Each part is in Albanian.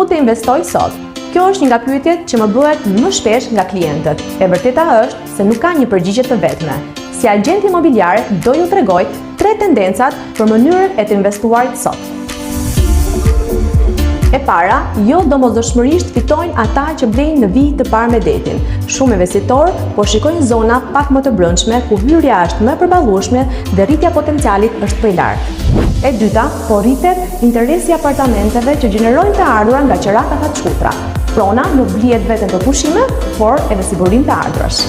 Ku të investoj sot? Kjo është një nga pyetjet që më bëhet më shpesh nga klientët. E vërteta është se nuk ka një përgjigje të vetme. Si agent imobiliar do ju tregoj 3 tendencat për mënyrën e të investuarit sot. E para, jo domosdoshmërisht fitojnë ata që blejnë në vijë të parë me detin. Shumë investitorë po shikojnë zona pak më të brendshme ku hyrja është më e përballueshme dhe rritja potencialit është më e lartë. E dyta, po rritet interesi i apartamenteve që gjenerojnë të ardhurat nga qiratat të shkurtra. Prona nuk blihet vetëm për pushime, por edhe si burim të ardhurash.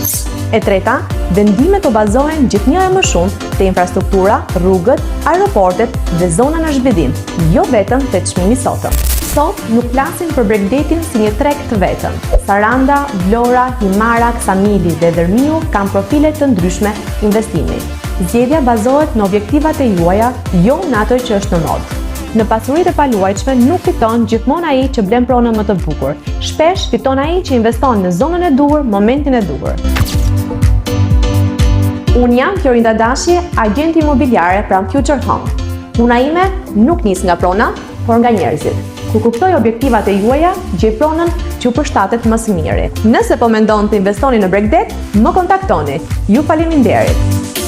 E treta, vendimet të bazohen gjithnjë e më shumë te infrastruktura, rrugët, aeroportet dhe zona në zhvillim, jo vetëm te çmimi sotëm. Sot nuk flasim për Bregdetin si një treg të vetëm. Saranda, Vlora, Himarak, Samili dhe Dërmiu kanë profile të ndryshme investimi. Zgjedhja bazohet në objektivat e juaja, jo në ato që është në modë. Në pasuritë e paluajtshme nuk fiton gjithmonë ai që blen pronën më të bukur. Shpesh fiton ai që investon në zonën e duhur, momentin e duhur. Unë jam Florinda Dashi, agent imobiliare pranë Future Home. Puna ime nuk nis nga prona, por nga njerëzit. Kur kuptoj objektivat e juaja, gjej pronën që ju përshtatet më së miri. Nëse po mendon të investoni në Bregdet, më kontaktoni. Ju faleminderit.